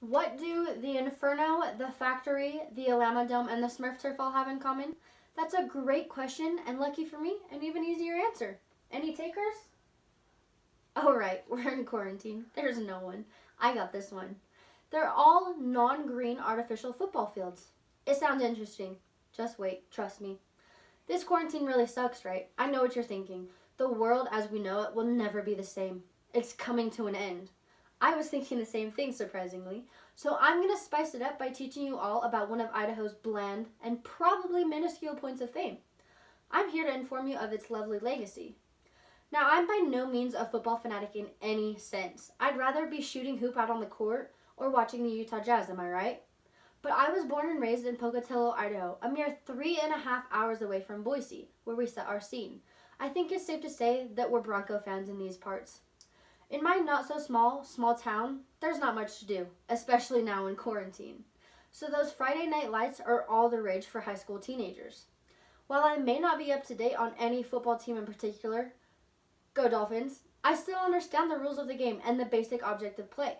What do the Inferno, the Factory, the Alamo Dome, and the Smurf Turf all have in common? That's a great question, and lucky for me, an even easier answer. Any takers? Oh, right, we're in quarantine. There's no one. I got this one. They're all non-green artificial football fields. It sounds interesting. Just wait, trust me. This quarantine really sucks, right? I know what you're thinking. The world as we know it will never be the same. It's coming to an end. I was thinking the same thing, surprisingly. So I'm going to spice it up by teaching you all about one of Idaho's bland and probably minuscule points of fame. I'm here to inform you of its lovely legacy. Now, I'm by no means a football fanatic in any sense. I'd rather be shooting hoop out on the court or watching the Utah Jazz, am I right? But I was born and raised in Pocatello, Idaho, a mere 3.5 hours away from Boise, where we set our scene. I think it's safe to say that we're Bronco fans in these parts. In my not-so-small town, there's not much to do, especially now in quarantine. So those Friday night lights are all the rage for high school teenagers. While I may not be up to date on any football team in particular, go Dolphins, I still understand the rules of the game and the basic object of play.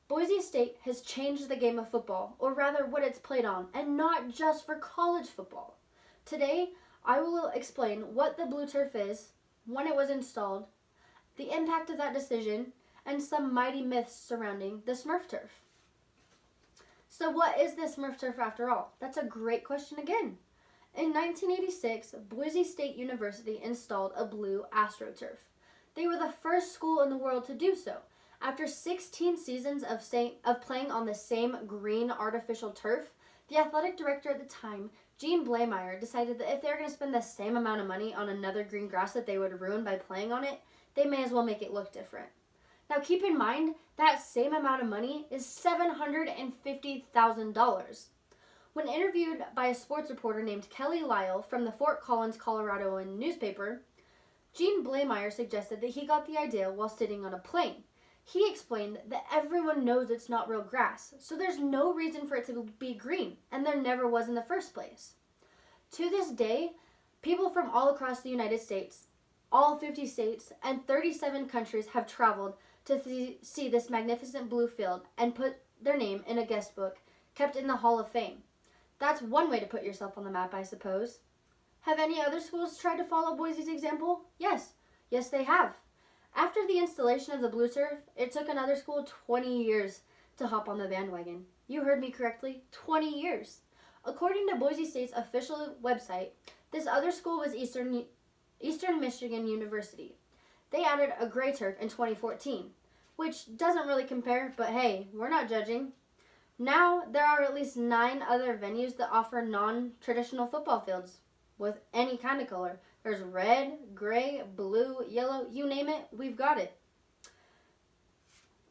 Boise State has changed the game of football, or rather what it's played on, and not just for college football. Today, I will explain what the blue turf is, when it was installed, the impact of that decision, and some mighty myths surrounding the Smurf turf. So what is the Smurf turf after all? That's a great question again. In 1986, Boise State University installed a blue AstroTurf. They were the first school in the world to do so. After 16 seasons of playing on the same green artificial turf, the athletic director at the time, Gene Blameyer, decided that if they were going to spend the same amount of money on another green grass that they would ruin by playing on it, they may as well make it look different. Now keep in mind, that same amount of money is $750,000. When interviewed by a sports reporter named Kelly Lyle from the Fort Collins, Coloradoan newspaper, Gene Blameyer suggested that he got the idea while sitting on a plane. He explained that everyone knows it's not real grass, so there's no reason for it to be green, and there never was in the first place. To this day, people from all across the United States, all 50 states, and 37 countries have traveled to see this magnificent blue field and put their name in a guest book kept in the Hall of Fame. That's one way to put yourself on the map, I suppose. Have any other schools tried to follow Boise's example? Yes, they have. After the installation of the blue turf, it took another school 20 years to hop on the bandwagon. You heard me correctly, 20 years. According to Boise State's official website, this other school was Eastern Michigan University. They added a gray turf in 2014, which doesn't really compare, but hey, we're not judging. Now, there are at least 9 other venues that offer non-traditional football fields with any kind of color. There's red, gray, blue, yellow, you name it, we've got it.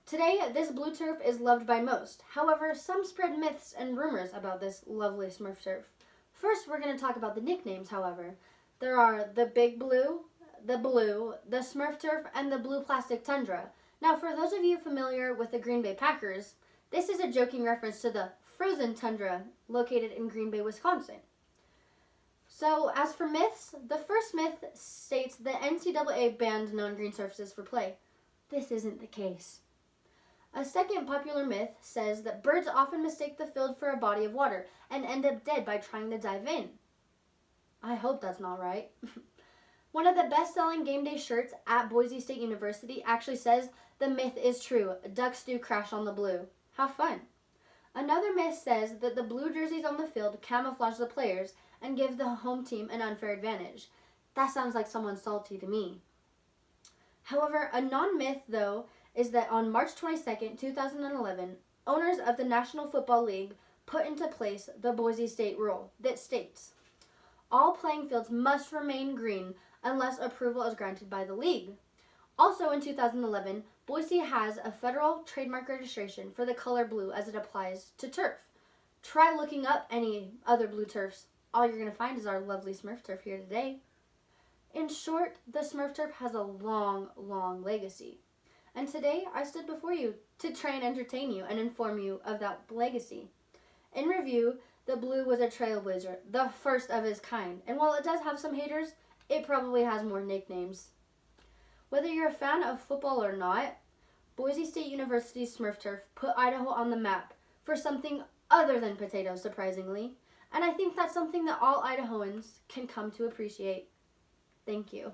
Today, this blue turf is loved by most. However, some spread myths and rumors about this lovely Smurf turf. First, we're going to talk about the nicknames, however. There are the Big Blue, the Smurf turf, and the Blue Plastic Tundra. Now, for those of you familiar with the Green Bay Packers, this is a joking reference to the frozen tundra located in Green Bay, Wisconsin. So, as for myths, the first myth states that NCAA banned non-green surfaces for play. This isn't the case. A second popular myth says that birds often mistake the field for a body of water and end up dead by trying to dive in. I hope that's not right. One of the best-selling game day shirts at Boise State University actually says the myth is true. Ducks do crash on the blue. How fun. Another myth says that the blue jerseys on the field camouflage the players and give the home team an unfair advantage. That sounds like someone salty to me. However, a non-myth, though, is that on March 22nd, 2011, owners of the National Football League put into place the Boise State rule that states all playing fields must remain green unless approval is granted by the league. Also in 2011, Boise has a federal trademark registration for the color blue as it applies to turf. Try looking up any other blue turfs. All you're going to find is our lovely Smurf turf here today. In short, the Smurf turf has a long, long legacy. And today, I stood before you to try and entertain you and inform you of that legacy. In review, the blue was a trailblazer, the first of its kind. And while it does have some haters, it probably has more nicknames. Whether you're a fan of football or not, Boise State University's Smurf turf put Idaho on the map for something other than potatoes, surprisingly. And I think that's something that all Idahoans can come to appreciate. Thank you.